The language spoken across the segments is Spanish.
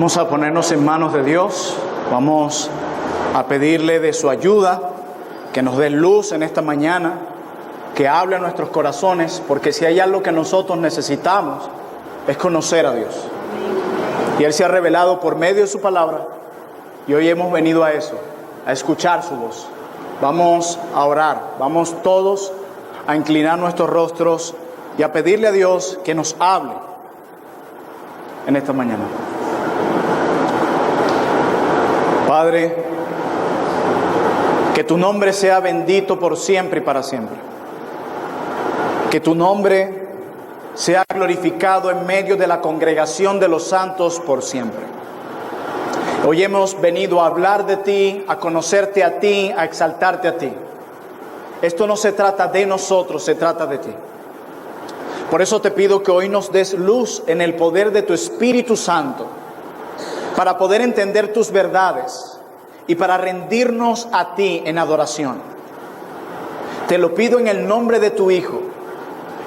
Vamos a ponernos en manos de Dios, vamos a pedirle de su ayuda, que nos dé luz en esta mañana, que hable a nuestros corazones, porque si hay algo que nosotros necesitamos, es conocer a Dios. Y Él se ha revelado por medio de su palabra, y hoy hemos venido a eso, a escuchar su voz. Vamos a orar, vamos todos a inclinar nuestros rostros y a pedirle a Dios que nos hable en esta mañana. Padre, que tu nombre sea bendito por siempre y para siempre. Que tu nombre sea glorificado en medio de la congregación de los santos por siempre. Hoy hemos venido a hablar de ti, a conocerte a ti, a exaltarte a ti. Esto no se trata de nosotros, se trata de ti. Por eso te pido que hoy nos des luz en el poder de tu Espíritu Santo, para poder entender tus verdades y para rendirnos a ti en adoración. Te lo pido en el nombre de tu Hijo,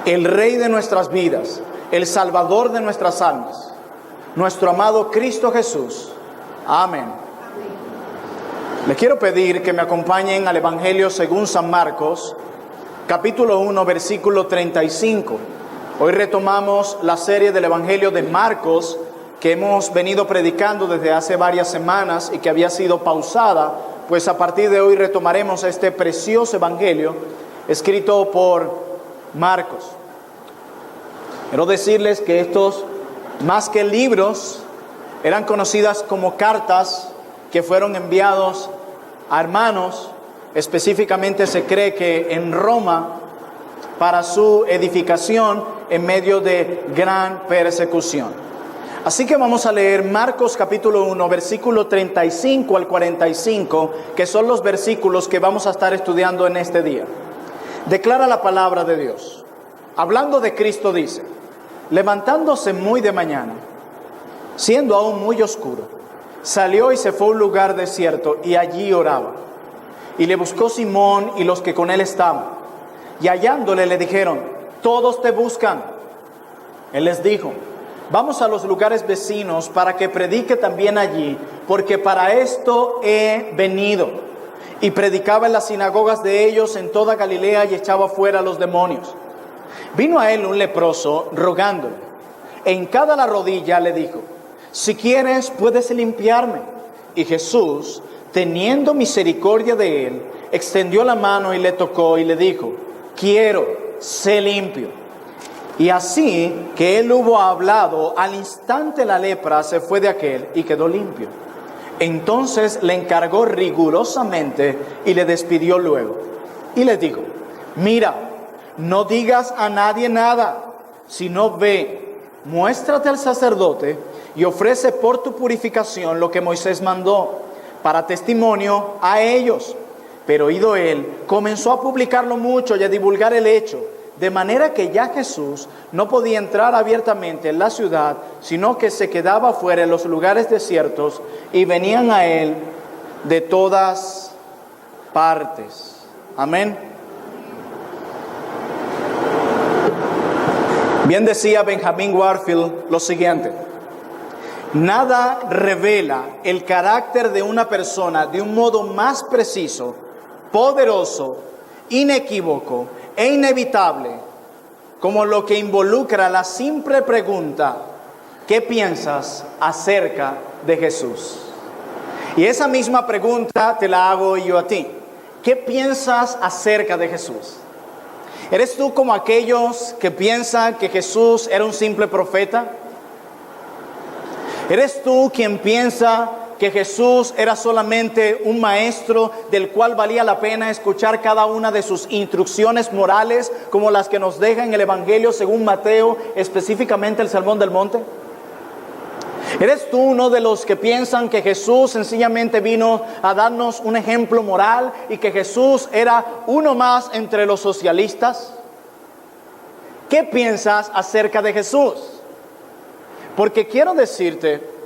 el Rey de nuestras vidas, el Salvador de nuestras almas, nuestro amado Cristo Jesús. Amén. Les quiero pedir que me acompañen al Evangelio según San Marcos, capítulo 1, versículo 35. Hoy retomamos la serie del Evangelio de Marcos, que hemos venido predicando desde hace varias semanas y que había sido pausada, pues a partir de hoy retomaremos este precioso evangelio escrito por Marcos. Quiero decirles que estos, más que libros, eran conocidas como cartas que fueron enviados a hermanos, específicamente se cree que en Roma, para su edificación en medio de gran persecución. Así que vamos a leer Marcos capítulo 1, versículo 35 al 45, que son los versículos que vamos a estar estudiando en este día. Declara la palabra de Dios. Hablando de Cristo dice: levantándose muy de mañana, siendo aún muy oscuro, salió y se fue a un lugar desierto y allí oraba. Y le buscó Simón y los que con él estaban. Y hallándole le dijeron: todos te buscan. Él les dijo: vamos a los lugares vecinos para que predique también allí, porque para esto he venido. Y predicaba en las sinagogas de ellos en toda Galilea y echaba fuera a los demonios. Vino a él un leproso rogándole. En cada la rodilla le dijo: si quieres puedes limpiarme. Y Jesús, teniendo misericordia de él, extendió la mano y le tocó y le dijo: quiero, sé limpio. Y así que él hubo hablado, al instante la lepra se fue de aquél y quedó limpio. Entonces le encargó rigurosamente y le despidió luego. Y le dijo: mira, no digas a nadie nada, sino ve, muéstrate al sacerdote y ofrece por tu purificación lo que Moisés mandó, para testimonio a ellos. Pero oído él, comenzó a publicarlo mucho y a divulgar el hecho, de manera que ya Jesús no podía entrar abiertamente en la ciudad, sino que se quedaba fuera en los lugares desiertos, y venían a él de todas partes. Amén. Bien decía Benjamin Warfield lo siguiente: nada revela el carácter de una persona de un modo más preciso, poderoso, inequívoco e inevitable como lo que involucra la simple pregunta: ¿qué piensas acerca de Jesús? Y esa misma pregunta te la hago yo a ti. ¿Qué piensas acerca de Jesús? ¿Eres tú como aquellos que piensan que Jesús era un simple profeta? ¿Eres tú quien piensa que Jesús era solamente un maestro del cual valía la pena escuchar cada una de sus instrucciones morales, como las que nos deja en el Evangelio según Mateo, específicamente el Sermón del Monte? ¿Eres tú uno de los que piensan que Jesús sencillamente vino a darnos un ejemplo moral y que Jesús era uno más entre los socialistas? ¿Qué piensas acerca de Jesús? Porque quiero decirte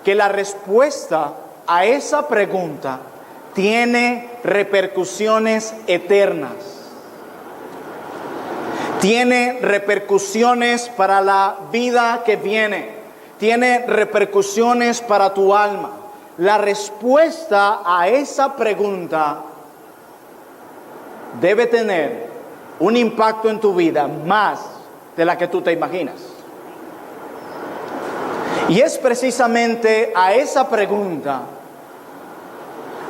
que la respuesta a esa pregunta tiene repercusiones eternas. Tiene repercusiones para la vida que viene. tiene repercusiones para tu alma. La respuesta a esa pregunta debe tener un impacto en tu vida más de la que tú te imaginas. Y es precisamente a esa pregunta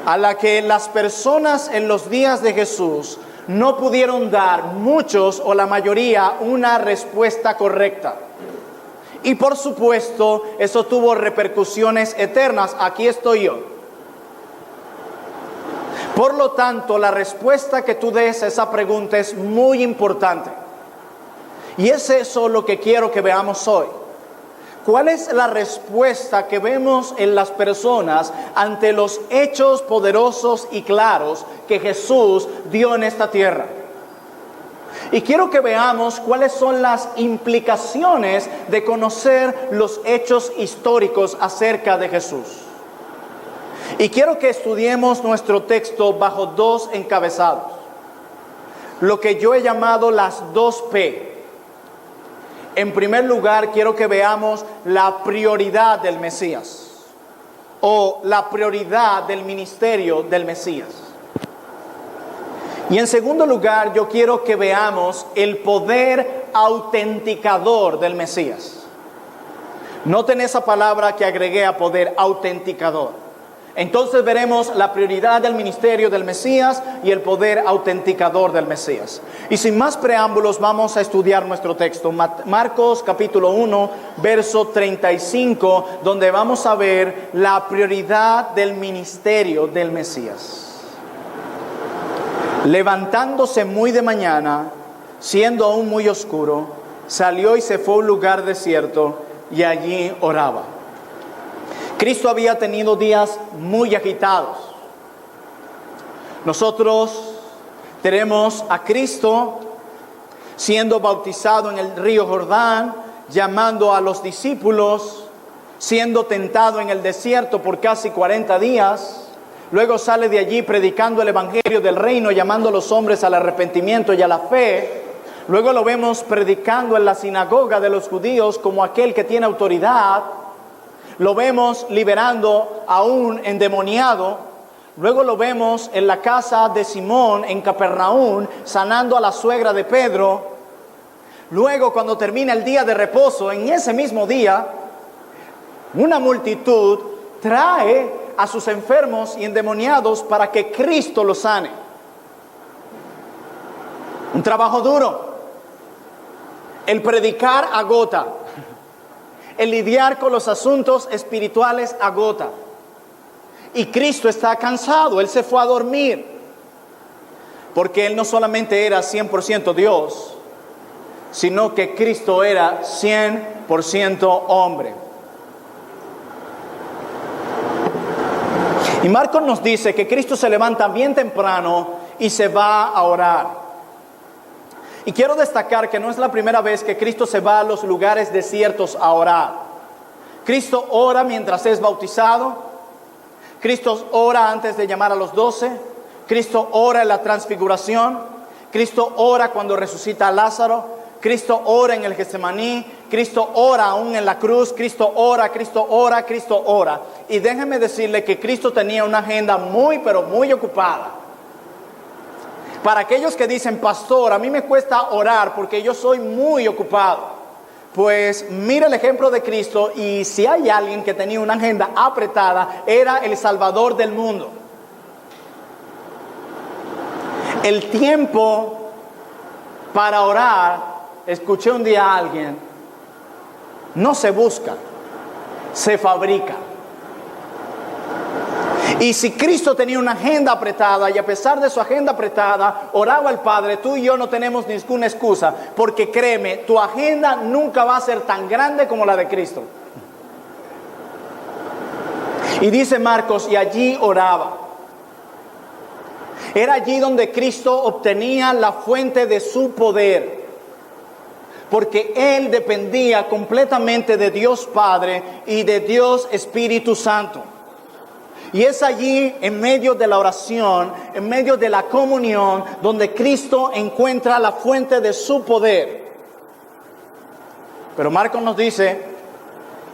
a la que las personas en los días de Jesús no pudieron dar, muchos o la mayoría, una respuesta correcta. Y por supuesto, eso tuvo repercusiones eternas. Aquí estoy yo. Por lo tanto, la respuesta que tú des a esa pregunta es muy importante. Y es eso lo que quiero que veamos hoy. ¿Cuál es la respuesta que vemos en las personas ante los hechos poderosos y claros que Jesús dio en esta tierra? Y quiero que veamos cuáles son las implicaciones de conocer los hechos históricos acerca de Jesús. Y quiero que estudiemos nuestro texto bajo dos encabezados. Lo que yo he llamado las 2P. En primer lugar, quiero que veamos la prioridad del Mesías o la prioridad del ministerio del Mesías. Y en segundo lugar, yo quiero que veamos el poder autenticador del Mesías. Noten esa palabra que agregué a poder, autenticador. Entonces veremos la prioridad del ministerio del Mesías y el poder autenticador del Mesías. Y sin más preámbulos, vamos a estudiar nuestro texto. Marcos capítulo 1, verso 35, donde vamos a ver la prioridad del ministerio del Mesías. Levantándose muy de mañana, siendo aún muy oscuro, salió y se fue a un lugar desierto y allí oraba. Cristo había tenido días muy agitados. Nosotros tenemos a Cristo siendo bautizado en el río Jordán, llamando a los discípulos, siendo tentado en el desierto por casi 40 días. Luego sale de allí predicando el evangelio del reino, llamando a los hombres al arrepentimiento y a la fe. Luego lo vemos predicando en la sinagoga de los judíos como aquel que tiene autoridad. Lo vemos liberando a un endemoniado. Luego lo vemos en la casa de Simón en Capernaum, sanando a la suegra de Pedro. Luego, cuando termina el día de reposo, en ese mismo día, una multitud trae a sus enfermos y endemoniados para que Cristo los sane. Un trabajo duro. El predicar agota. El lidiar con los asuntos espirituales agota. Y Cristo está cansado, Él se fue a dormir. Porque Él no solamente era 100% Dios, sino que Cristo era 100% hombre. Y Marcos nos dice que Cristo se levanta bien temprano y se va a orar. Y quiero destacar que no es la primera vez que Cristo se va a los lugares desiertos a orar. Cristo ora mientras es bautizado. Cristo ora antes de llamar a los 12. Cristo ora en la transfiguración. Cristo ora cuando resucita a Lázaro. Cristo ora en el Getsemaní. Cristo ora aún en la cruz. Cristo ora, Cristo ora, Cristo ora. Y déjenme decirle que Cristo tenía una agenda muy, pero muy ocupada. Para aquellos que dicen, pastor, a mí me cuesta orar porque yo soy muy ocupado. Pues mira el ejemplo de Cristo, y si hay alguien que tenía una agenda apretada, era el Salvador del mundo. El tiempo para orar, escuché un día a alguien, no se busca, se fabrica. Y si Cristo tenía una agenda apretada, y a pesar de su agenda apretada, oraba al Padre, tú y yo no tenemos ninguna excusa, porque créeme, tu agenda nunca va a ser tan grande como la de Cristo. Y dice Marcos, y allí oraba. Era allí donde Cristo obtenía la fuente de su poder, porque Él dependía completamente de Dios Padre y de Dios Espíritu Santo. Y es allí, en medio de la oración, en medio de la comunión, donde Cristo encuentra la fuente de su poder. Pero Marcos nos dice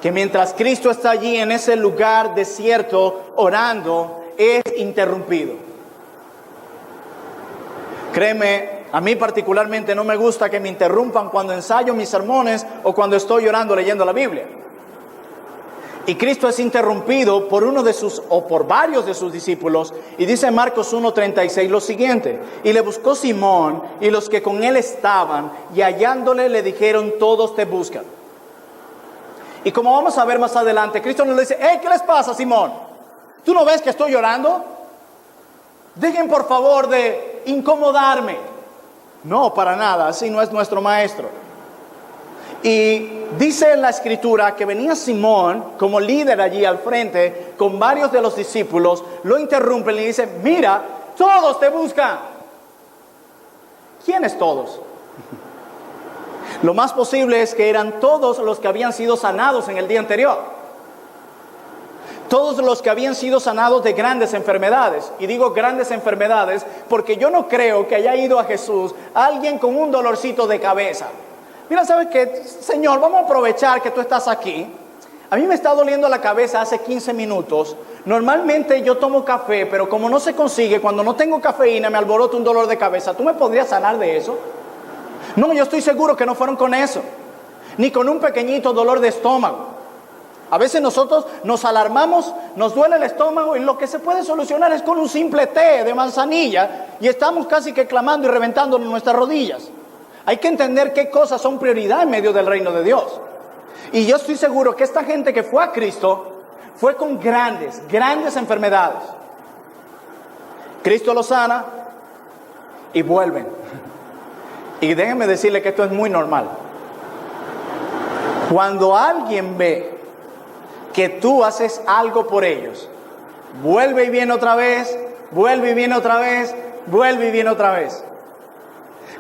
que mientras Cristo está allí en ese lugar desierto orando, es interrumpido. Créeme, a mí particularmente no me gusta que me interrumpan cuando ensayo mis sermones o cuando estoy orando leyendo la Biblia. Y Cristo es interrumpido por uno de sus, o por varios de sus discípulos, y dice en Marcos 1:36 lo siguiente: y le buscó Simón y los que con él estaban, y hallándole le dijeron, todos te buscan. Y como vamos a ver más adelante, Cristo nos dice, hey, ¿qué les pasa, Simón? ¿Tú no ves que estoy llorando? Dejen por favor de incomodarme. No, para nada, así no es nuestro maestro. Y dice en la escritura que venía Simón como líder allí al frente con varios de los discípulos, lo interrumpen y dice, mira, todos te buscan. ¿Quiénes todos? Lo más posible es que eran todos los que habían sido sanados en el día anterior. Todos los que habían sido sanados de grandes enfermedades. Y digo grandes enfermedades porque yo no creo que haya ido a Jesús alguien con un dolorcito de cabeza. Mira, ¿sabes qué? Señor, vamos a aprovechar que tú estás aquí. A mí me está doliendo la cabeza hace 15 minutos. Normalmente yo tomo café, pero como no se consigue, cuando no tengo cafeína me alborota un dolor de cabeza. ¿Tú me podrías sanar de eso? No, yo estoy seguro que no fueron con eso, ni con un pequeñito dolor de estómago. A veces nosotros nos alarmamos, nos duele el estómago y lo que se puede solucionar es con un simple té de manzanilla y estamos casi que clamando y reventando nuestras rodillas. Hay que entender qué cosas son prioridad en medio del reino de Dios. Y yo estoy seguro que esta gente que fue a Cristo fue con grandes enfermedades. Cristo los sana y vuelven. Y déjenme decirle que esto es muy normal. Cuando alguien ve que tú haces algo por ellos, vuelve y viene otra vez, vuelve y viene otra vez, vuelve y viene otra vez.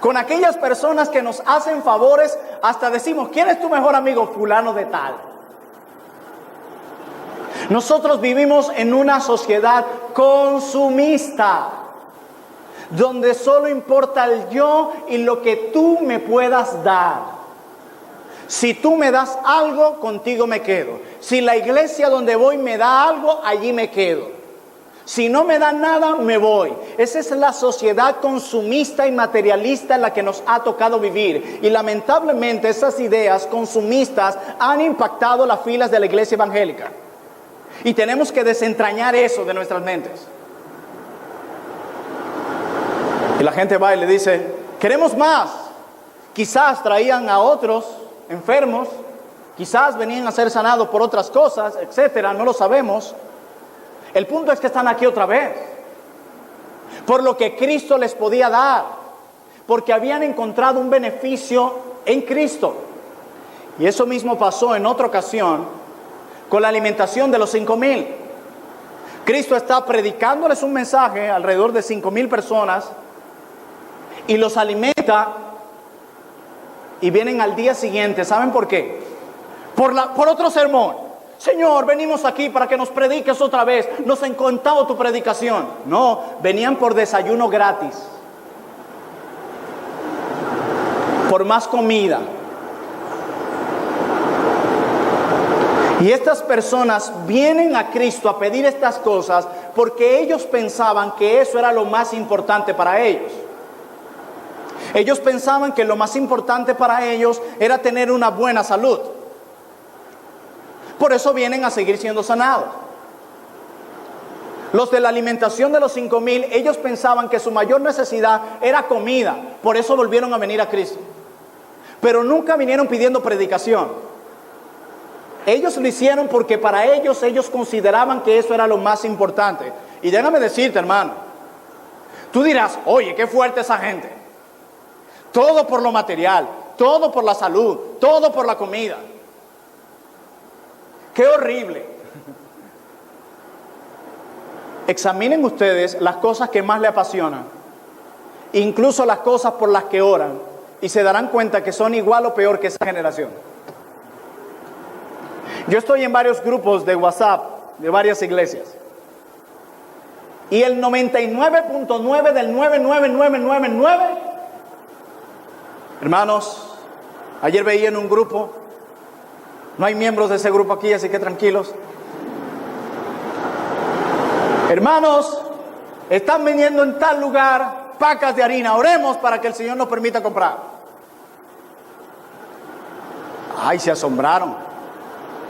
Con aquellas personas que nos hacen favores, hasta decimos, ¿quién es tu mejor amigo? Fulano de tal. Nosotros vivimos en una sociedad consumista, donde solo importa el yo y lo que tú me puedas dar. Si tú me das algo, contigo me quedo. Si la iglesia donde voy me da algo, allí me quedo. Si no me da nada, me voy. Esa es la sociedad consumista y materialista en la que nos ha tocado vivir. Y lamentablemente esas ideas consumistas han impactado las filas de la iglesia evangélica. Y tenemos que desentrañar eso de nuestras mentes. Y la gente va y le dice, queremos más. Quizás traían a otros enfermos, quizás venían a ser sanados por otras cosas, etcétera, no lo sabemos. El punto es que están aquí otra vez, por lo que Cristo les podía dar, porque habían encontrado un beneficio en Cristo. Y eso mismo pasó en otra ocasión con la alimentación de los 5,000. Cristo está predicándoles un mensaje a alrededor de 5,000 personas y los alimenta y vienen al día siguiente. ¿Saben por qué? Por otro sermón. Señor, venimos aquí para que nos prediques otra vez. Nos ha encantado tu predicación. No, venían por desayuno gratis, por más comida. Y estas personas vienen a Cristo a pedir estas cosas porque ellos pensaban que eso era lo más importante para ellos. Ellos pensaban que lo más importante para ellos era tener una buena salud. Por eso vienen a seguir siendo sanados. Los de la alimentación de los 5,000, ellos pensaban que su mayor necesidad era comida. Por eso volvieron a venir a Cristo. Pero nunca vinieron pidiendo predicación. Ellos lo hicieron porque para ellos consideraban que eso era lo más importante. Y déjame decirte, hermano, tú dirás, oye, qué fuerte esa gente. Todo por lo material, todo por la salud, todo por la comida. ¡Qué horrible! Examinen ustedes las cosas que más le apasionan, incluso las cosas por las que oran, y se darán cuenta que son igual o peor que esa generación. Yo estoy en varios grupos de WhatsApp de varias iglesias, y el 99.9 del 99999, hermanos, ayer veía en un grupo No hay miembros de ese grupo aquí, así que tranquilos. Hermanos, están vendiendo en tal lugar pacas de harina. Oremos para que el Señor nos permita comprar. Ay, se asombraron.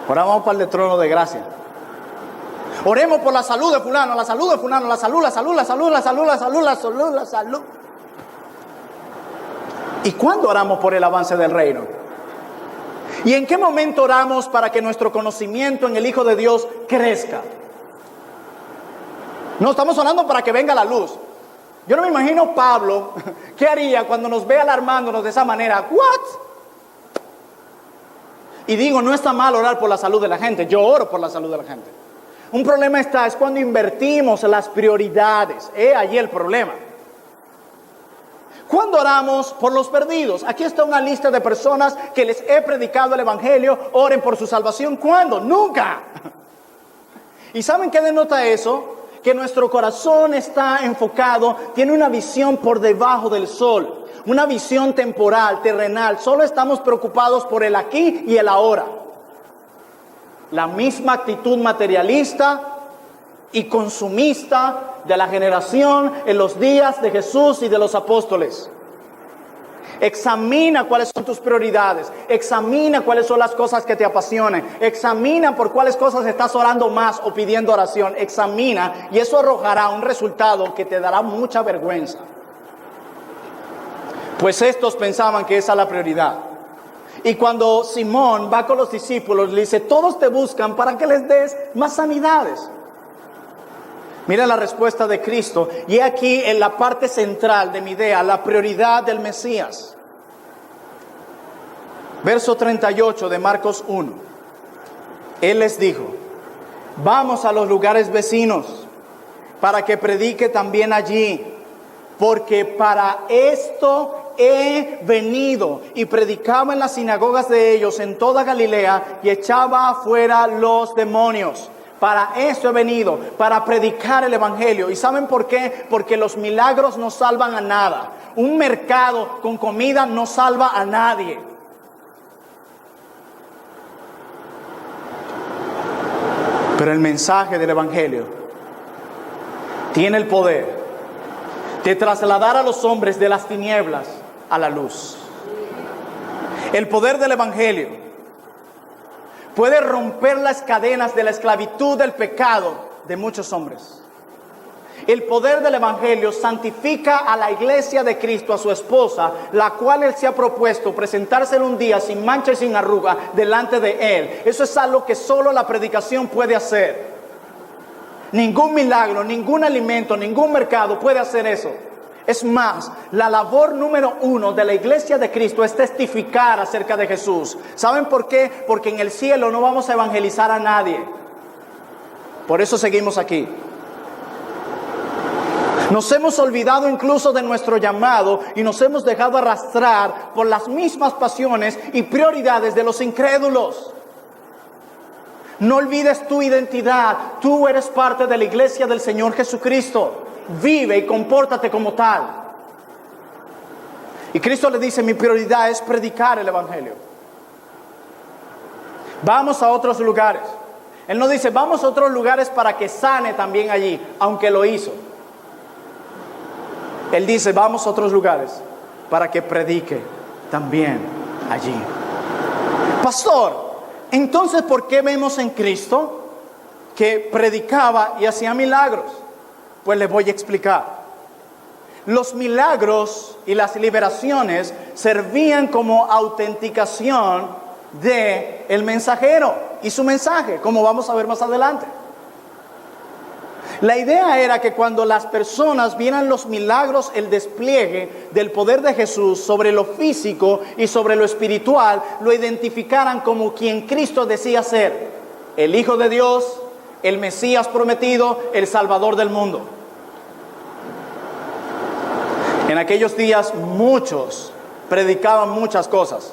Ahora vamos para el trono de gracia. Oremos por la salud de fulano, la salud de fulano, la salud, la salud, la salud, la salud, la salud, la salud, la salud. ¿Y cuándo oramos por el avance del reino? ¿Y en qué momento oramos para que nuestro conocimiento en el Hijo de Dios crezca? No, estamos orando para que venga la luz. Yo no me imagino Pablo, ¿qué haría cuando nos ve alarmándonos de esa manera? ¿What? Y digo, no está mal orar por la salud de la gente. Yo oro por la salud de la gente. Un problema es cuando invertimos las prioridades. Allí el problema. ¿Cuándo oramos por los perdidos? Aquí está una lista de personas que les he predicado el evangelio. Oren por su salvación. ¿Cuándo? Nunca. ¿Y saben qué denota eso? Que nuestro corazón está enfocado, tiene una visión por debajo del sol. Una visión temporal, terrenal. Solo estamos preocupados por el aquí y el ahora. La misma actitud materialista y consumista de la generación en los días de Jesús y de los apóstoles. Examina cuáles son tus prioridades. Examina cuáles son las cosas que te apasionan. Examina por cuáles cosas estás orando más o pidiendo oración. Examina y eso arrojará un resultado que te dará mucha vergüenza. Pues estos pensaban que esa es la prioridad. Y cuando Simón va con los discípulos, le dice, todos te buscan para que les des más sanidades. Mira la respuesta de Cristo. Y aquí en la parte central de mi idea, la prioridad del Mesías. Verso 38 de Marcos 1. Él les dijo, vamos a los lugares vecinos para que predique también allí, porque para esto he venido. Y predicaba en las sinagogas de ellos en toda Galilea y echaba afuera los demonios. Para eso he venido, para predicar el evangelio. ¿Y saben por qué? Porque los milagros no salvan a nada. Un mercado con comida no salva a nadie. Pero el mensaje del evangelio tiene el poder de trasladar a los hombres de las tinieblas a la luz. El poder del evangelio puede romper las cadenas de la esclavitud del pecado de muchos hombres. El poder del evangelio santifica a la iglesia de Cristo, a su esposa, la cual Él se ha propuesto presentársela un día sin mancha y sin arruga delante de Él. Eso es algo que solo la predicación puede hacer. Ningún milagro, ningún alimento, ningún mercado puede hacer eso. Es más, la labor número 1 de la iglesia de Cristo es testificar acerca de Jesús. ¿Saben por qué? Porque en el cielo no vamos a evangelizar a nadie. Por eso seguimos aquí. Nos hemos olvidado incluso de nuestro llamado y nos hemos dejado arrastrar por las mismas pasiones y prioridades de los incrédulos. No olvides tu identidad. Tú eres parte de la iglesia del Señor Jesucristo. Vive y compórtate como tal. Y Cristo le dice, mi prioridad es predicar el evangelio. Vamos a otros lugares. Él no dice, vamos a otros lugares para que sane también allí, aunque lo hizo. Él dice, vamos a otros lugares para que predique también allí. Pastor, entonces, ¿por qué vemos en Cristo que predicaba y hacía milagros? Pues les voy a explicar. Los milagros y las liberaciones servían como autenticación de el mensajero y su mensaje, como vamos a ver más adelante. La idea era que cuando las personas vieran los milagros, el despliegue del poder de Jesús sobre lo físico y sobre lo espiritual, lo identificaran como quien Cristo decía ser: el Hijo de Dios, el Mesías prometido, el Salvador del mundo. En aquellos días muchos predicaban muchas cosas,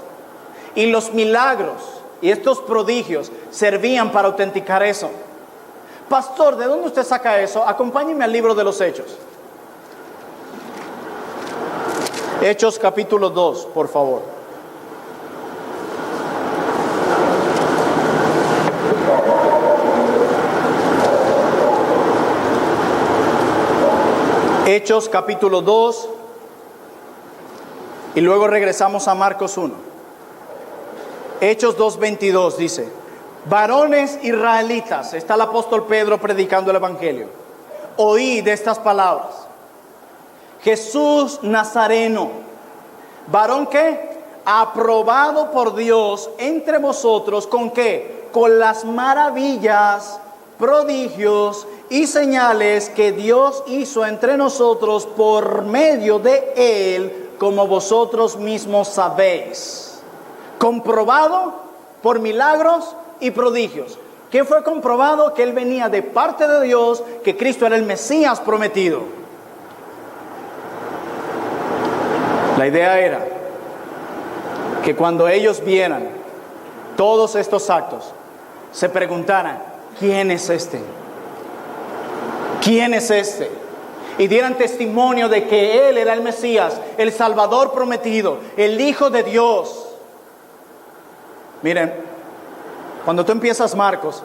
y los milagros y estos prodigios servían para autenticar eso. Pastor, ¿de dónde usted saca eso? Acompáñeme al libro de los Hechos. Hechos capítulo 2, por favor. Hechos capítulo 2 y luego regresamos a Marcos 1. Hechos 2:22 dice: varones israelitas, está el apóstol Pedro predicando el evangelio, oíd estas palabras. Jesús Nazareno, varón que aprobado por Dios entre vosotros, ¿con qué? Con las maravillas, prodigios y señales que Dios hizo entre nosotros por medio de él, como vosotros mismos sabéis. Comprobado por milagros y prodigios. ¿Qué fue comprobado? Que él venía de parte de Dios, que Cristo era el Mesías prometido. La idea era que cuando ellos vieran todos estos actos, se preguntaran: ¿quién es este? ¿Quién es este? Y dieran testimonio de que él era el Mesías, el Salvador prometido, el Hijo de Dios. Miren, cuando tú empiezas Marcos,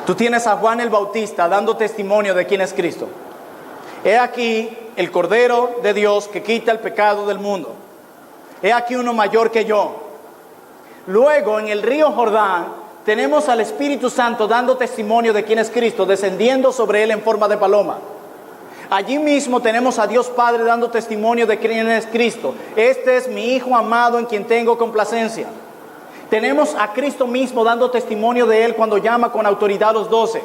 tú tienes a Juan el Bautista dando testimonio de quién es Cristo. He aquí el Cordero de Dios que quita el pecado del mundo. He aquí uno mayor que yo. Luego en el río Jordán tenemos al Espíritu Santo dando testimonio de quién es Cristo, descendiendo sobre él en forma de paloma. Allí mismo tenemos a Dios Padre dando testimonio de quién es Cristo. Este es mi Hijo amado en quien tengo complacencia. Tenemos a Cristo mismo dando testimonio de él cuando llama con autoridad a los 12.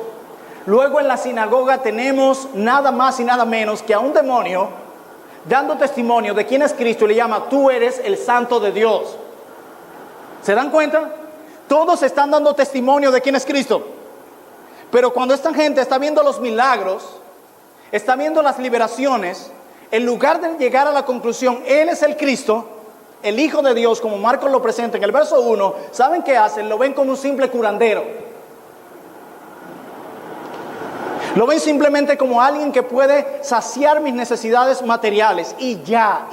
Luego en la sinagoga tenemos nada más y nada menos que a un demonio dando testimonio de quién es Cristo y le llama: tú eres el Santo de Dios. ¿Se dan cuenta? Todos están dando testimonio de quién es Cristo. Pero cuando esta gente está viendo los milagros, está viendo las liberaciones, en lugar de llegar a la conclusión, él es el Cristo, el Hijo de Dios, como Marcos lo presenta en el verso 1, ¿saben qué hacen? Lo ven como un simple curandero. Lo ven simplemente como alguien que puede saciar mis necesidades materiales. Y ya.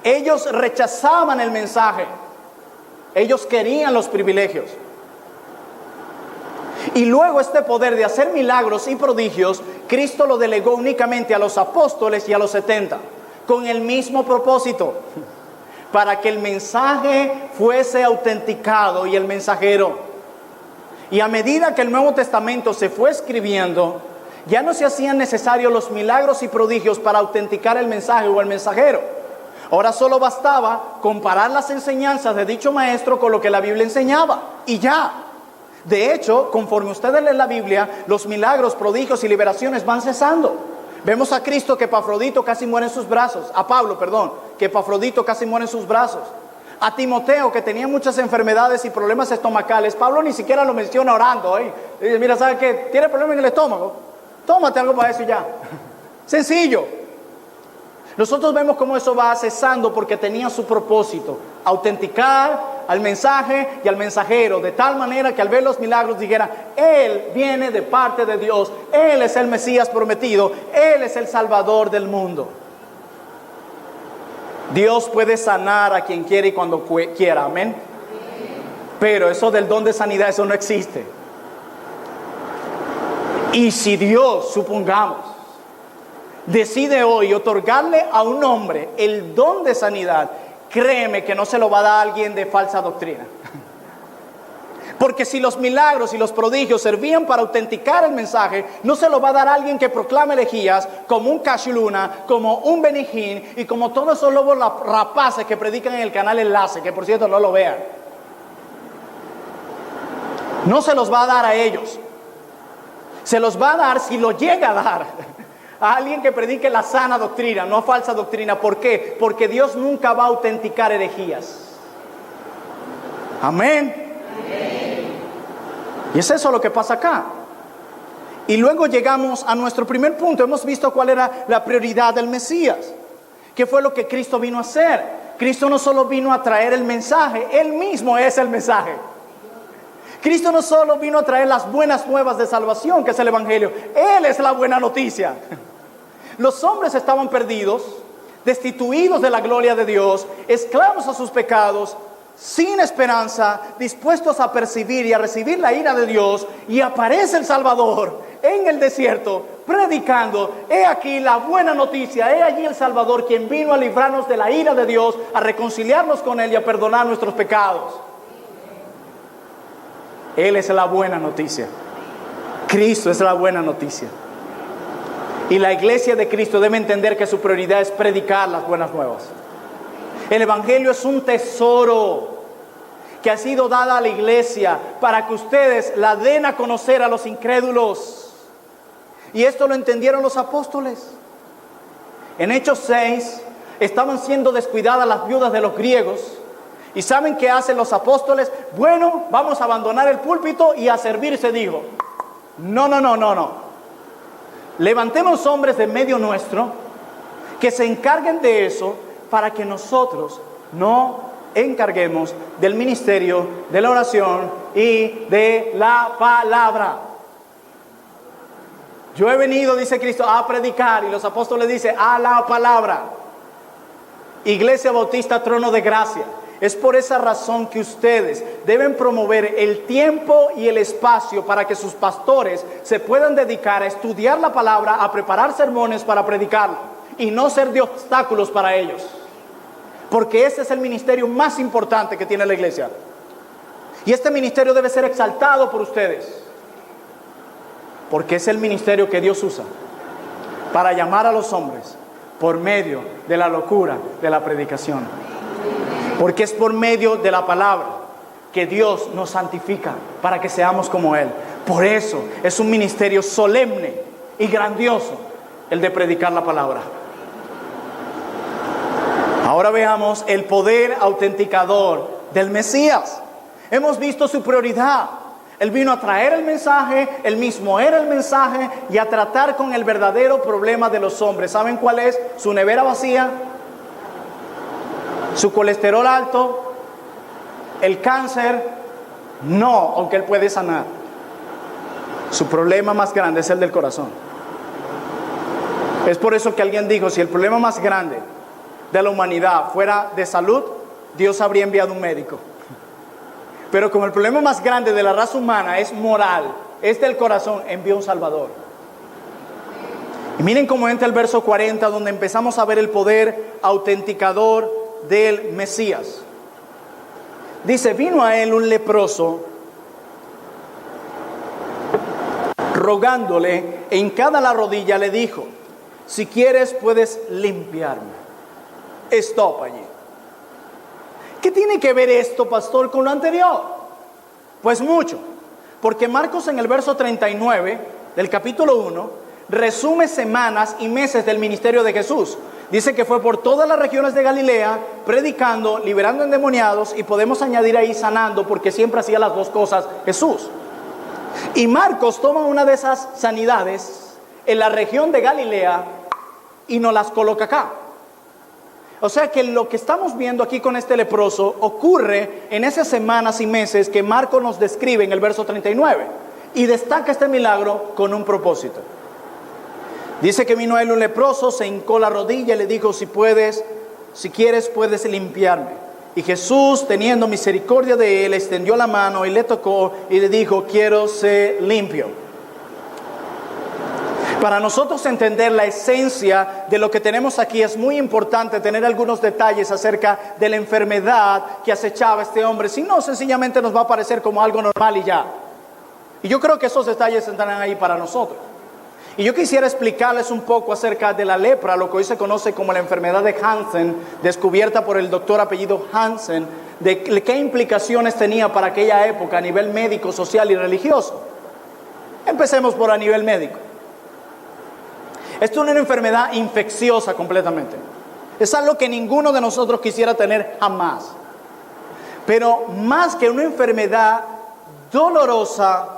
Ellos rechazaban el mensaje. Ellos querían los privilegios. Y luego este poder de hacer milagros y prodigios, Cristo lo delegó únicamente a los apóstoles y a los 70, con el mismo propósito, para que el mensaje fuese autenticado y el mensajero. Y a medida que el Nuevo Testamento se fue escribiendo, ya no se hacían necesarios los milagros y prodigios para autenticar el mensaje o el mensajero. Ahora solo bastaba comparar las enseñanzas de dicho maestro con lo que la Biblia enseñaba. Y ya. De hecho, conforme ustedes leen la Biblia, los milagros, prodigios y liberaciones van cesando. Vemos a Cristo que Epafrodito casi muere en sus brazos. A Pablo, que Epafrodito casi muere en sus brazos. A Timoteo, que tenía muchas enfermedades y problemas estomacales, Pablo ni siquiera lo menciona orando. Dice: mira, ¿sabes qué? ¿Tiene problema en el estómago? Tómate algo para eso y ya. Sencillo. Nosotros vemos cómo eso va cesando porque tenía su propósito: autenticar al mensaje y al mensajero, de tal manera que al ver los milagros dijera: él viene de parte de Dios, él es el Mesías prometido, él es el Salvador del mundo. Dios puede sanar a quien quiere y cuando quiera, amén. Pero eso del don de sanidad, eso no existe. Y si Dios, supongamos, decide hoy otorgarle a un hombre el don de sanidad, créeme que no se lo va a dar a alguien de falsa doctrina. Porque si los milagros y los prodigios servían para autenticar el mensaje, no se lo va a dar a alguien que proclame herejías, como un Cash Luna, como un Benny Hinn y como todos esos lobos rapaces que predican en el canal Enlace, que por cierto no lo vean. No se los va a dar a ellos. Se los va a dar, si lo llega a dar, a alguien que predique la sana doctrina, no falsa doctrina. ¿Por qué? Porque Dios nunca va a autenticar herejías. Amén. Y es eso lo que pasa acá. Y luego llegamos a nuestro primer punto. Hemos visto cuál era la prioridad del Mesías. ¿Qué fue lo que Cristo vino a hacer? Cristo no solo vino a traer el mensaje, Él mismo es el mensaje. Cristo no solo vino a traer las buenas nuevas de salvación, que es el Evangelio. Él es la buena noticia. Los hombres estaban perdidos, destituidos de la gloria de Dios, esclavos a sus pecados, sin esperanza, dispuestos a percibir y a recibir la ira de Dios, y aparece el Salvador, en el desierto predicando: he aquí la buena noticia, he allí el Salvador, quien vino a librarnos de la ira de Dios, a reconciliarnos con Él y a perdonar nuestros pecados. Él es la buena noticia. Cristo es la buena noticia. Y la iglesia de Cristo debe entender que su prioridad es predicar las buenas nuevas. El Evangelio es un tesoro que ha sido dada a la iglesia para que ustedes la den a conocer a los incrédulos. Y esto lo entendieron los apóstoles. En Hechos 6 estaban siendo descuidadas las viudas de los griegos. ¿Y saben qué hacen los apóstoles? Bueno, vamos a abandonar el púlpito y a servir, se dijo. No. Levantemos hombres de medio nuestro que se encarguen de eso, para que nosotros no encarguemos del ministerio de la oración y de la palabra. Yo he venido, dice Cristo, a predicar, y los apóstoles dicen, a la palabra. Iglesia Bautista Trono de Gracia. Es por esa razón que ustedes deben promover el tiempo y el espacio para que sus pastores se puedan dedicar a estudiar la palabra, a preparar sermones para predicarla, y no ser de obstáculos para ellos. Porque ese es el ministerio más importante que tiene la iglesia. Y este ministerio debe ser exaltado por ustedes, porque es el ministerio que Dios usa para llamar a los hombres por medio de la locura de la predicación. Porque es por medio de la palabra que Dios nos santifica para que seamos como Él. Por eso es un ministerio solemne y grandioso el de predicar la palabra. Ahora veamos el poder autenticador del Mesías. Hemos visto su prioridad. Él vino a traer el mensaje, Él mismo era el mensaje, y a tratar con el verdadero problema de los hombres. ¿Saben cuál es? Su nevera vacía, su colesterol alto, el cáncer. No, aunque Él puede sanar. Su problema más grande es el del corazón. Es por eso que alguien dijo: si el problema más grande de la humanidad fuera de salud, Dios habría enviado un médico. Pero como el problema más grande de la raza humana es moral, es del corazón, envió un Salvador. Y miren cómo entra el verso 40, donde empezamos a ver el poder autenticador del Mesías. Dice: vino a él un leproso, rogándole, en cada la rodilla le dijo: si quieres puedes limpiarme. Stop allí. ¿Qué tiene que ver esto, pastor, con lo anterior? Pues mucho, porque Marcos en el verso 39 del capítulo 1 resume semanas y meses del ministerio de Jesús. Dice que fue por todas las regiones de Galilea, predicando, liberando endemoniados, y podemos añadir ahí sanando, porque siempre hacía las dos cosas Jesús. Y Marcos toma una de esas sanidades en la región de Galilea y nos las coloca acá. O sea que lo que estamos viendo aquí con este leproso ocurre en esas semanas y meses que Marcos nos describe en el verso 39, y destaca este milagro con un propósito. Dice que vino a él un leproso, se hincó la rodilla y le dijo: si quieres puedes limpiarme. Y Jesús, teniendo misericordia de él, extendió la mano y le tocó y le dijo: quiero ser limpio. Para nosotros entender la esencia de lo que tenemos aquí, es muy importante tener algunos detalles acerca de la enfermedad que acechaba a este hombre. Si no, sencillamente nos va a parecer como algo normal y ya. Y yo creo que esos detalles estarán ahí para nosotros. Y yo quisiera explicarles un poco acerca de la lepra, lo que hoy se conoce como la enfermedad de Hansen, descubierta por el doctor apellido Hansen, de qué implicaciones tenía para aquella época a nivel médico, social y religioso. Empecemos por a nivel médico. Esto es una enfermedad infecciosa completamente. Es algo que ninguno de nosotros quisiera tener jamás. Pero más que una enfermedad dolorosa,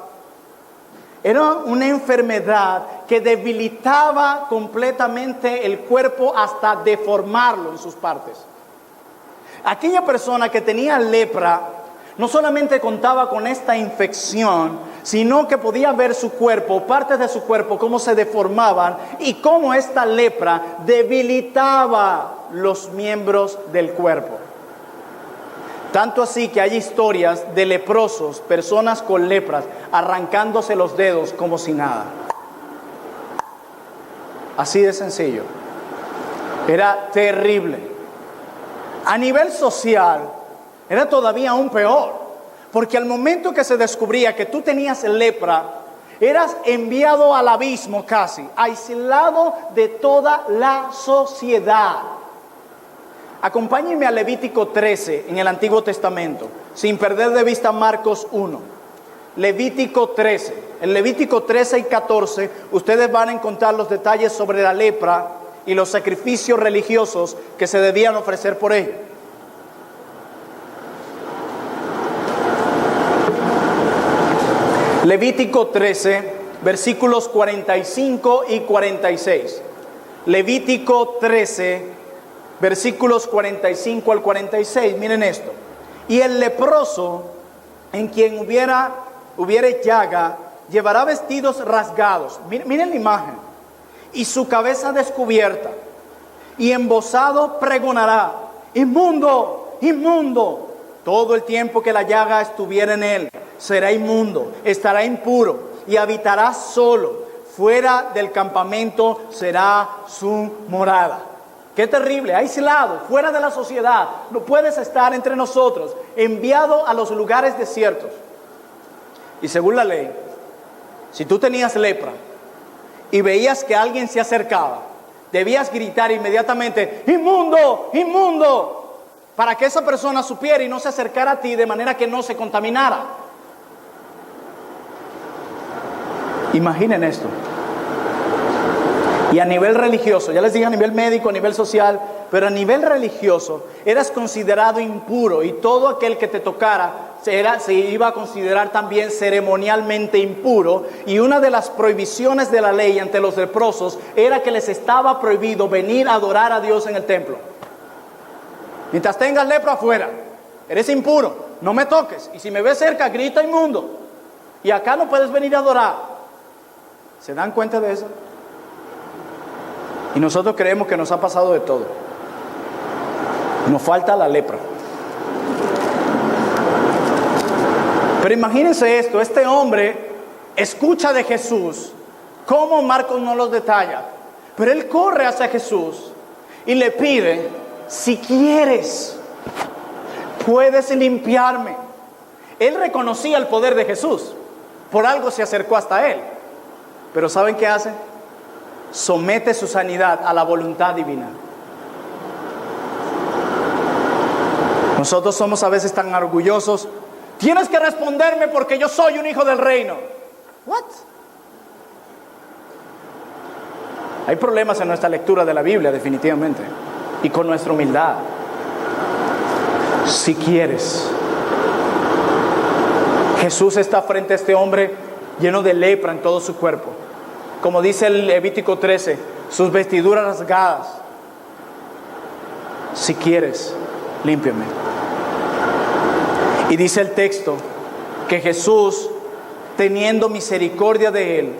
era una enfermedad que debilitaba completamente el cuerpo hasta deformarlo en sus partes. Aquella persona que tenía lepra no solamente contaba con esta infección, sino que podía ver su cuerpo, partes de su cuerpo, cómo se deformaban y cómo esta lepra debilitaba los miembros del cuerpo. Tanto así que hay historias de leprosos, personas con lepras, arrancándose los dedos como si nada. Así de sencillo. Era terrible. A nivel social, era todavía aún peor. Porque al momento que se descubría que tú tenías lepra, eras enviado al abismo casi, aislado de toda la sociedad. Acompáñenme a Levítico 13 en el Antiguo Testamento, sin perder de vista Marcos 1. Levítico 13. En Levítico 13 y 14, ustedes van a encontrar los detalles sobre la lepra y los sacrificios religiosos que se debían ofrecer por ella. Levítico 13, versículos 45 y 46. Levítico 13, versículos 45 al 46. Miren esto. Y el leproso, en quien hubiere llaga, llevará vestidos rasgados. Miren la imagen. Y su cabeza descubierta. Y embozado pregonará: inmundo, inmundo. Todo el tiempo que la llaga estuviera en él, será inmundo, estará impuro y habitará solo. Fuera del campamento será su morada. Qué terrible, aislado, fuera de la sociedad. No puedes estar entre nosotros, enviado a los lugares desiertos. Y según la ley, si tú tenías lepra y veías que alguien se acercaba, debías gritar inmediatamente: inmundo, inmundo, para que esa persona supiera y no se acercara a ti, de manera que no se contaminara. Imaginen esto. Y a nivel religioso, ya les dije a nivel médico, a nivel social, pero a nivel religioso eras considerado impuro, y todo aquel que te tocara se iba a considerar también ceremonialmente impuro. Y una de las prohibiciones de la ley ante los leprosos era que les estaba prohibido venir a adorar a Dios en el templo. Mientras tengas lepra, afuera, eres impuro, no me toques, y si me ves cerca, grita: inmundo, y acá no puedes venir a adorar. ¿Se dan cuenta de eso? Y nosotros creemos que nos ha pasado de todo. Nos falta la lepra. Pero imagínense esto: este hombre escucha de Jesús, como Marcos no los detalla, pero él corre hacia Jesús y le pide: si quieres, puedes limpiarme. Él reconocía el poder de Jesús, por algo se acercó hasta él. Pero ¿saben qué hace? Somete su sanidad a la voluntad divina. Nosotros somos a veces tan orgullosos: tienes que responderme porque yo soy un hijo del reino. ¿What? Hay problemas en nuestra lectura de la Biblia, definitivamente, y con nuestra humildad. Si quieres. Jesús está frente a este hombre lleno de lepra en todo su cuerpo. Como dice el Levítico 13, sus vestiduras rasgadas. Si quieres, límpiame. Y dice el texto que Jesús, teniendo misericordia de él,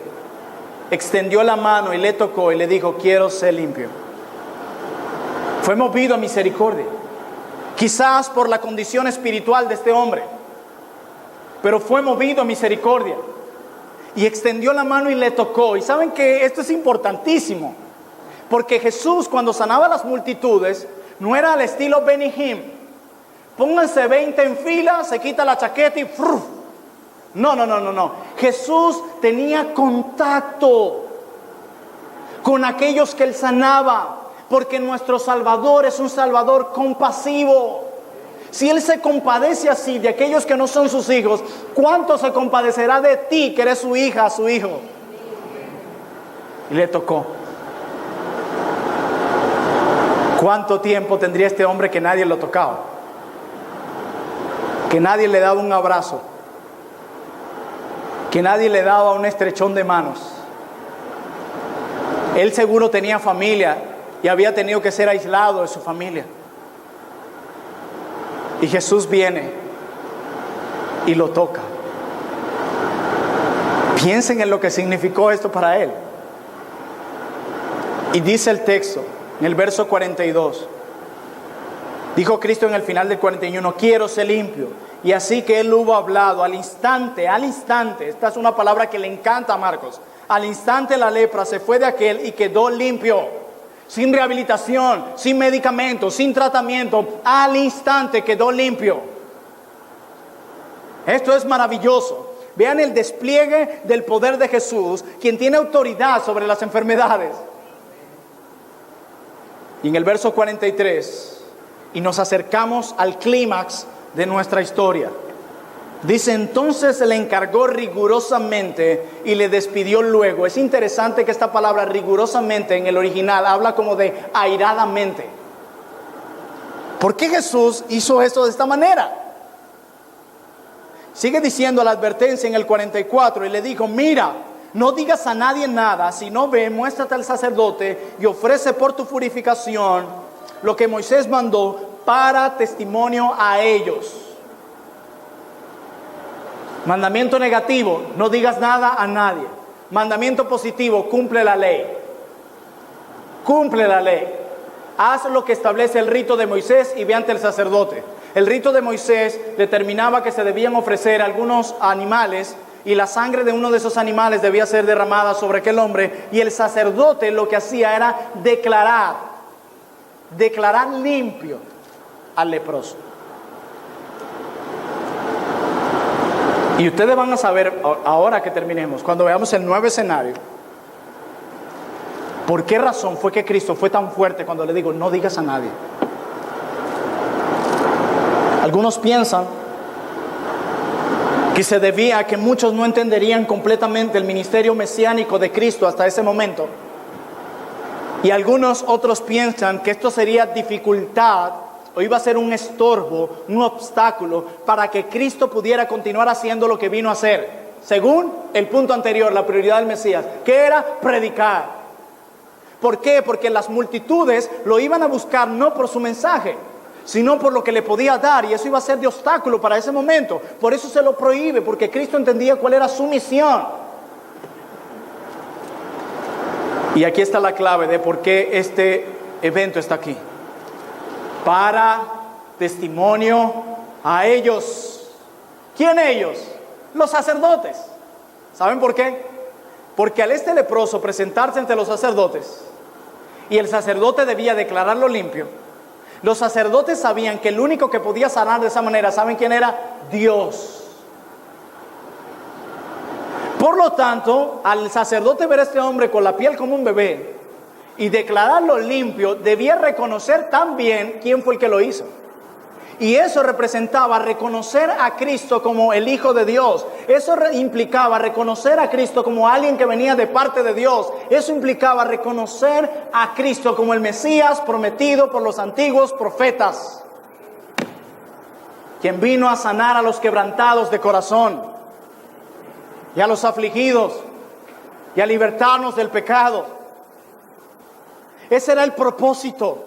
extendió la mano y le tocó y le dijo: quiero ser limpio. Fue movido a misericordia, quizás por la condición espiritual de este hombre, pero fue movido a misericordia y extendió la mano y le tocó. Y saben que esto es importantísimo, porque Jesús, cuando sanaba a las multitudes, no era al estilo Benny Hinn: pónganse 20 en fila, se quita la chaqueta y ¡fruf! No. Jesús tenía contacto con aquellos que él sanaba, porque nuestro Salvador es un Salvador compasivo. Si él se compadece así de aquellos que no son sus hijos, ¿cuánto se compadecerá de ti, que eres su hija, su hijo? Y le tocó. ¿Cuánto tiempo tendría este hombre que nadie lo tocaba? Que nadie le daba un abrazo, que nadie le daba un estrechón de manos. Él seguro tenía familia y había tenido que ser aislado de su familia. Y Jesús viene y lo toca. Piensen en lo que significó esto para él. Y dice el texto, en el verso 42, dijo Cristo en el final del 41: quiero ser limpio. Y así que él hubo hablado, al instante, esta es una palabra que le encanta a Marcos, Al instante la lepra se fue de aquel y quedó limpio, sin rehabilitación, sin medicamentos, sin tratamiento. Al instante quedó limpio. Esto es maravilloso. Vean el despliegue del poder de Jesús, quien tiene autoridad sobre las enfermedades. Y en el verso 43, y nos acercamos al clímax de nuestra historia. Dice, entonces le encargó rigurosamente y le despidió luego. Es interesante que esta palabra rigurosamente en el original habla como de airadamente. ¿Por qué Jesús hizo esto de esta manera? Sigue diciendo la advertencia en el 44 y le dijo, mira, no digas a nadie nada, sino ve, muéstrate al sacerdote y ofrece por tu purificación lo que Moisés mandó para testimonio a ellos. Mandamiento negativo, no digas nada a nadie. Mandamiento positivo, cumple la ley. Cumple la ley. Haz lo que establece el rito de Moisés y ve ante el sacerdote. El rito de Moisés determinaba que se debían ofrecer algunos animales y la sangre de uno de esos animales debía ser derramada sobre aquel hombre, y el sacerdote lo que hacía era declarar limpio al leproso. Y ustedes van a saber, ahora que terminemos, cuando veamos el nuevo escenario, ¿por qué razón fue que Cristo fue tan fuerte cuando le digo, no digas a nadie? Algunos piensan que se debía a que muchos no entenderían completamente el ministerio mesiánico de Cristo hasta ese momento. Y algunos otros piensan que esto sería dificultad o iba a ser un estorbo, un obstáculo para que Cristo pudiera continuar haciendo lo que vino a hacer. Según el punto anterior, la prioridad del Mesías, que era predicar. ¿Por qué? Porque las multitudes lo iban a buscar no por su mensaje, sino por lo que le podía dar, y eso iba a ser de obstáculo para ese momento. Por eso se lo prohíbe, porque Cristo entendía cuál era su misión. Y aquí está la clave de por qué este evento está aquí. Para testimonio a ellos. ¿Quién ellos? Los sacerdotes. ¿Saben por qué? Porque al este leproso presentarse ante los sacerdotes y el sacerdote debía declararlo limpio, los sacerdotes sabían que el único que podía sanar de esa manera, ¿saben quién era? Dios. Por lo tanto, al sacerdote ver a este hombre con la piel como un bebé y declararlo limpio, debía reconocer también quién fue el que lo hizo. Y eso representaba reconocer a Cristo como el Hijo de Dios. Eso implicaba reconocer a Cristo como alguien que venía de parte de Dios. Eso implicaba reconocer a Cristo como el Mesías prometido por los antiguos profetas, quien vino a sanar a los quebrantados de corazón y a los afligidos y a libertarnos del pecado. Ese era el propósito.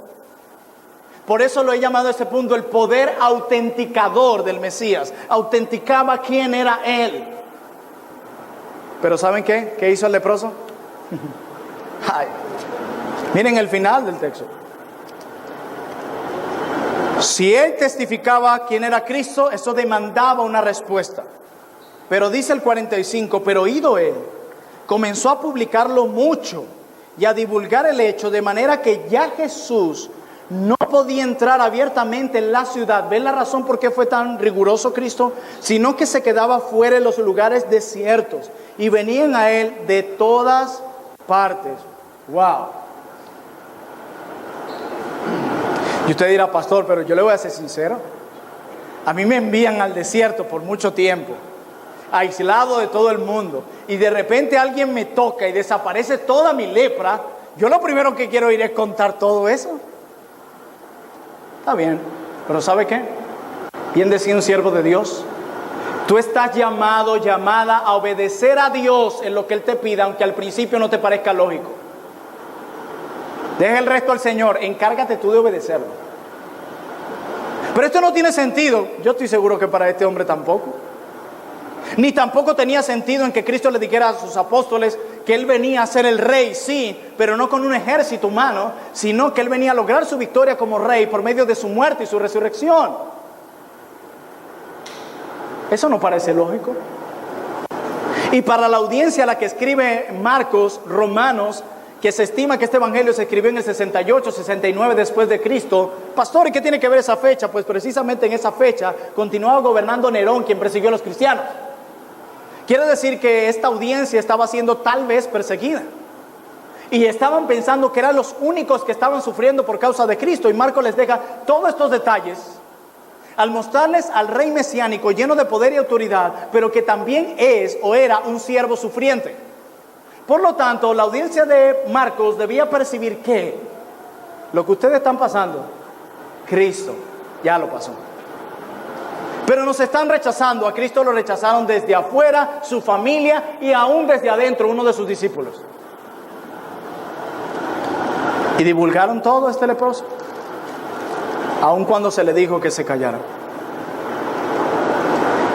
Por eso lo he llamado a este punto el poder autenticador del Mesías. Autenticaba quién era Él. Pero ¿saben qué? ¿Qué hizo el leproso? Ay. Miren el final del texto. Si Él testificaba quién era Cristo, eso demandaba una respuesta. Pero dice el 45, pero oído Él, comenzó a publicarlo mucho y a divulgar el hecho, de manera que ya Jesús no podía entrar abiertamente en la ciudad. ¿Ven la razón por qué fue tan riguroso Cristo? Sino que se quedaba fuera en los lugares desiertos y venían a Él de todas partes. ¡Wow! Y usted dirá, pastor, pero yo le voy a ser sincero. A mí me envían al desierto por mucho tiempo, aislado de todo el mundo, y de repente alguien me toca y desaparece toda mi lepra. Yo lo primero que quiero ir es contar todo eso. Está bien, pero ¿sabe qué? Bien decía un siervo de Dios, tú estás llamada a obedecer a Dios en lo que Él te pida, aunque al principio no te parezca lógico. Deja el resto al Señor, encárgate tú de obedecerlo. Pero esto no tiene sentido. Yo estoy seguro que para este hombre tampoco. Ni tampoco tenía sentido en que Cristo le dijera a sus apóstoles que Él venía a ser el rey, sí, pero no con un ejército humano, sino que Él venía a lograr su victoria como rey por medio de su muerte y su resurrección. Eso no parece lógico. Y para la audiencia a la que escribe Marcos, Romanos, que se estima que este evangelio se escribió en el 68, 69 después de Cristo. Pastor, ¿y qué tiene que ver esa fecha? Pues precisamente en esa fecha continuaba gobernando Nerón, quien persiguió a los cristianos. Quiere decir que esta audiencia estaba siendo tal vez perseguida. Y estaban pensando que eran los únicos que estaban sufriendo por causa de Cristo. Y Marcos les deja todos estos detalles al mostrarles al rey mesiánico lleno de poder y autoridad, pero que también es o era un siervo sufriente. Por lo tanto, la audiencia de Marcos debía percibir que lo que ustedes están pasando, Cristo ya lo pasó. Pero nos están rechazando. A Cristo lo rechazaron desde afuera, su familia, y aún desde adentro, uno de sus discípulos. Y divulgaron todo este leproso, aun cuando se le dijo que se callara.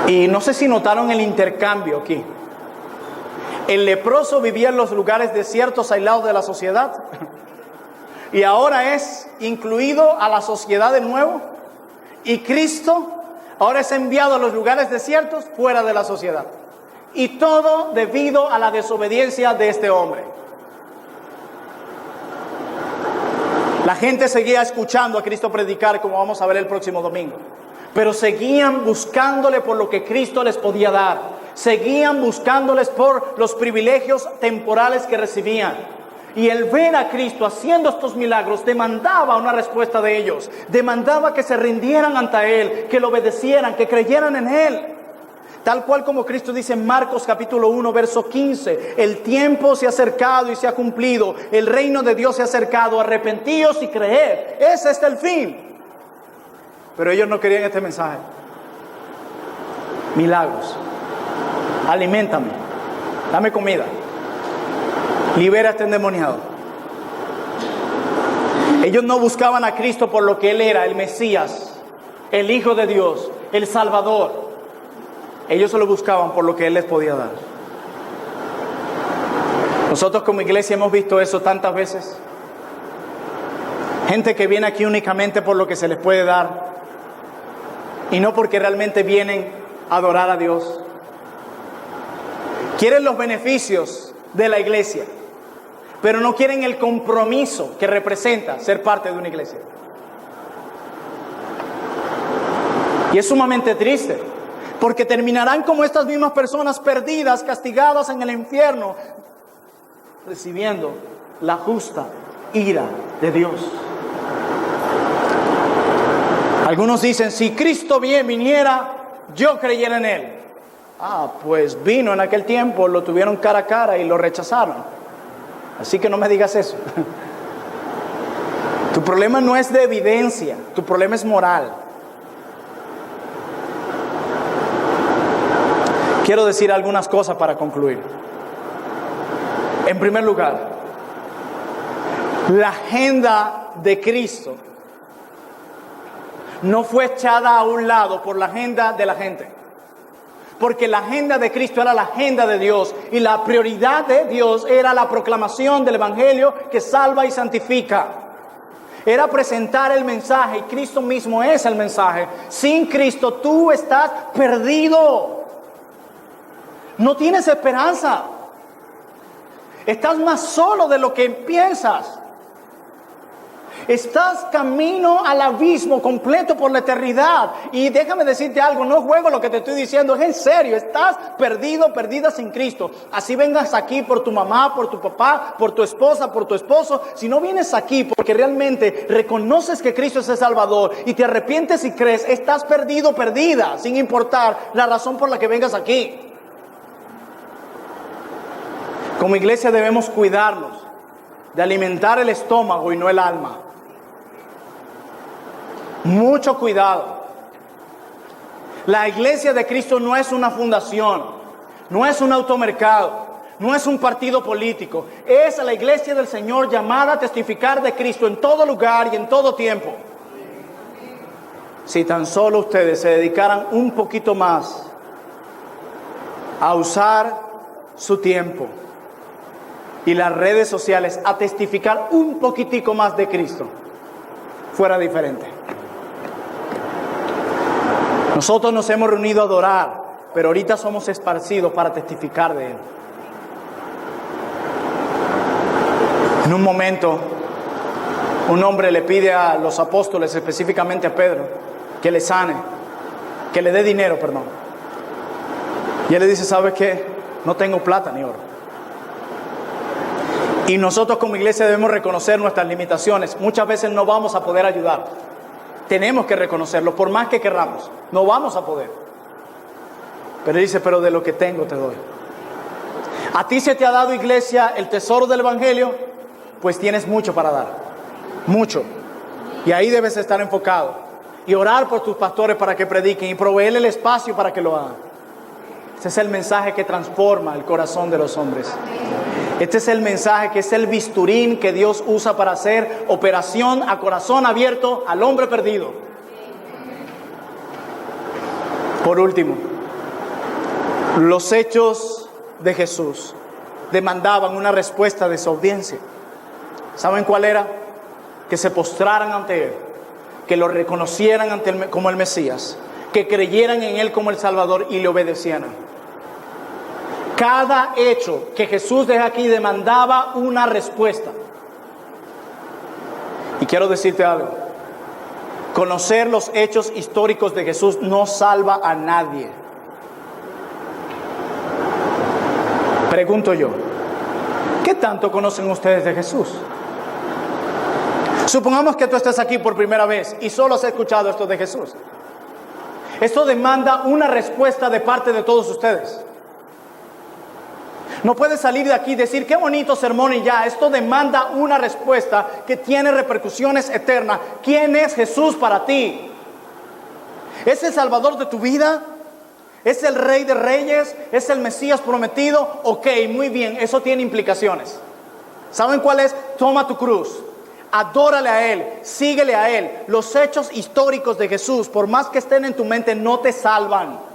Y no sé si notaron el intercambio aquí. El leproso vivía en los lugares desiertos, aislados de la sociedad, y ahora es incluido a la sociedad de nuevo. Y Cristo ahora es enviado a los lugares desiertos, fuera de la sociedad. Y todo debido a la desobediencia de este hombre. La gente seguía escuchando a Cristo predicar, como vamos a ver el próximo domingo, pero seguían buscándole por lo que Cristo les podía dar. Seguían buscándoles por los privilegios temporales que recibían. Y el ver a Cristo haciendo estos milagros demandaba una respuesta de ellos. Demandaba que se rindieran ante Él, que lo obedecieran, que creyeran en Él. Tal cual como Cristo dice en Marcos capítulo 1, verso 15. El tiempo se ha acercado y se ha cumplido. El reino de Dios se ha acercado. Arrepentíos y creed. Ese es el fin. Pero ellos no querían este mensaje. Milagros. Aliméntame, dame comida, libera a este endemoniado. Ellos no buscaban a Cristo por lo que Él era, el Mesías, el Hijo de Dios, el Salvador. Ellos se lo buscaban por lo que Él les podía dar. Nosotros como iglesia hemos visto eso tantas veces. Gente que viene aquí únicamente por lo que se les puede dar y no porque realmente vienen a adorar a Dios. Quieren los beneficios de la iglesia, pero no quieren el compromiso que representa ser parte de una iglesia. Y es sumamente triste, porque terminarán como estas mismas personas perdidas, castigadas en el infierno, recibiendo la justa ira de Dios. Algunos dicen, si Cristo viniera, yo creyera en Él. Pues vino en aquel tiempo, lo tuvieron cara a cara y lo rechazaron. Así que no me digas eso. Tu problema no es de evidencia, tu problema es moral. Quiero decir algunas cosas para concluir. En primer lugar, la agenda de Cristo no fue echada a un lado por la agenda de la gente. Porque la agenda de Cristo era la agenda de Dios. Y la prioridad de Dios era la proclamación del Evangelio que salva y santifica. Era presentar el mensaje. Y Cristo mismo es el mensaje. Sin Cristo tú estás perdido. No tienes esperanza. Estás más solo de lo que piensas. Estás camino al abismo completo por la eternidad. Y déjame decirte algo, no juego lo que te estoy diciendo, es en serio. Estás perdido, perdida sin Cristo. Así vengas aquí por tu mamá, por tu papá, por tu esposa, por tu esposo. Si no vienes aquí porque realmente reconoces que Cristo es el Salvador y te arrepientes y crees, estás perdido, perdida, sin importar la razón por la que vengas aquí. Como iglesia debemos cuidarnos de alimentar el estómago y no el alma. Mucho cuidado. La iglesia de Cristo no es una fundación, no es un automercado, no es un partido político. Es la iglesia del Señor llamada a testificar de Cristo en todo lugar y en todo tiempo. Si tan solo ustedes se dedicaran un poquito más a usar su tiempo y las redes sociales a testificar un poquitico más de Cristo, fuera diferente. Nosotros nos hemos reunido a adorar, pero ahorita somos esparcidos para testificar de Él. En un momento, un hombre le pide a los apóstoles, específicamente a Pedro, que le sane, que le dé dinero, perdón. Y él le dice, ¿sabes qué? No tengo plata ni oro. Y nosotros como iglesia debemos reconocer nuestras limitaciones. Muchas veces no vamos a poder ayudar. Tenemos que reconocerlo, por más que querramos. No vamos a poder. Pero él dice, pero de lo que tengo te doy. A ti se te ha dado, iglesia, el tesoro del evangelio, pues tienes mucho para dar. Mucho. Y ahí debes estar enfocado. Y orar por tus pastores para que prediquen y proveerle el espacio para que lo hagan. Ese es el mensaje que transforma el corazón de los hombres. Este es el mensaje que es el bisturín que Dios usa para hacer operación a corazón abierto al hombre perdido. Por último, los hechos de Jesús demandaban una respuesta de desobediencia. ¿Saben cuál era? Que se postraran ante Él, que lo reconocieran como el Mesías, que creyeran en Él como el Salvador y le obedecieran. Cada hecho que Jesús deja aquí demandaba una respuesta. Y quiero decirte algo. Conocer los hechos históricos de Jesús no salva a nadie. Pregunto yo, ¿qué tanto conocen ustedes de Jesús? Supongamos que tú estás aquí por primera vez y solo has escuchado esto de Jesús. Esto demanda una respuesta de parte de todos ustedes. No puedes salir de aquí y decir, qué bonito sermón y ya. Esto demanda una respuesta que tiene repercusiones eternas. ¿Quién es Jesús para ti? ¿Es el Salvador de tu vida? ¿Es el Rey de Reyes? ¿Es el Mesías prometido? Ok, muy bien, eso tiene implicaciones. ¿Saben cuál es? Toma tu cruz. Adórale a Él, síguele a Él. Los hechos históricos de Jesús, por más que estén en tu mente, no te salvan.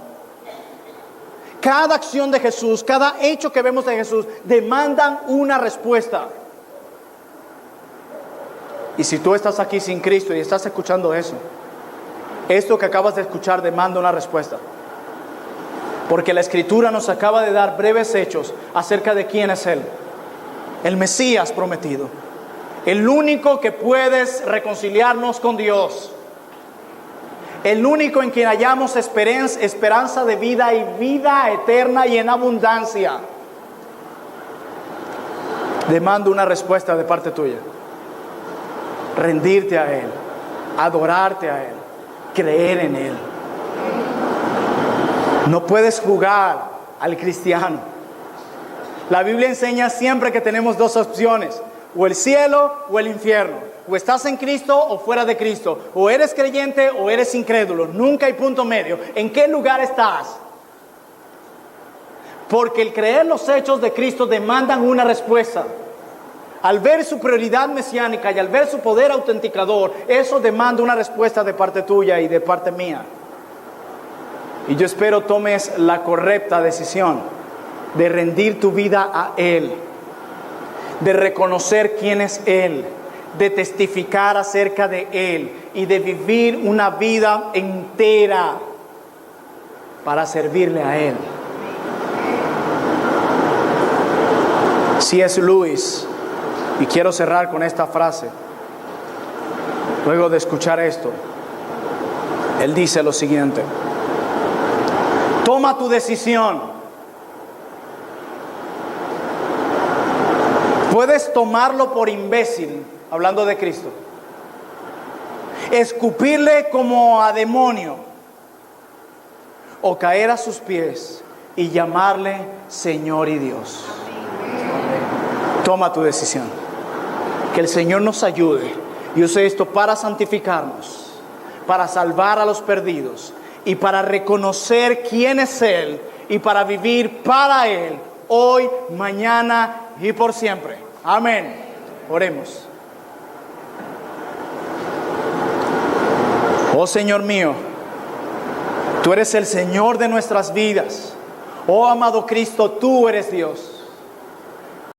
Cada acción de Jesús, cada hecho que vemos de Jesús, demandan una respuesta. Y si tú estás aquí sin Cristo y estás escuchando eso, esto que acabas de escuchar demanda una respuesta. Porque la Escritura nos acaba de dar breves hechos acerca de quién es Él. El Mesías prometido. El único que puede reconciliarnos con Dios. El único en quien hallamos esperanza de vida y vida eterna y en abundancia. Demando una respuesta de parte tuya. Rendirte a Él, adorarte a Él, creer en Él. No puedes jugar al cristiano. La Biblia enseña siempre que tenemos dos opciones: o el cielo o el infierno. O estás en Cristo o fuera de Cristo. O eres creyente o eres incrédulo. Nunca hay punto medio. ¿En qué lugar estás? Porque el creer los hechos de Cristo demandan una respuesta. Al ver su prioridad mesiánica y al ver su poder autenticador, eso demanda una respuesta de parte tuya y de parte mía. Y yo espero tomes la correcta decisión de rendir tu vida a Él, de reconocer quién es Él, de testificar acerca de Él y de vivir una vida entera para servirle a Él. C.S. Lewis, y quiero cerrar con esta frase, luego de escuchar esto, él dice lo siguiente: toma tu decisión. Puedes tomarlo por imbécil, hablando de Cristo, escupirle como a demonio, o caer a sus pies y llamarle Señor y Dios. Toma tu decisión. Que el Señor nos ayude y use esto para santificarnos, para salvar a los perdidos y para reconocer quién es Él y para vivir para Él hoy, mañana y por siempre. Amén. Oremos. Oh Señor mío, tú eres el Señor de nuestras vidas. Oh amado Cristo, tú eres Dios.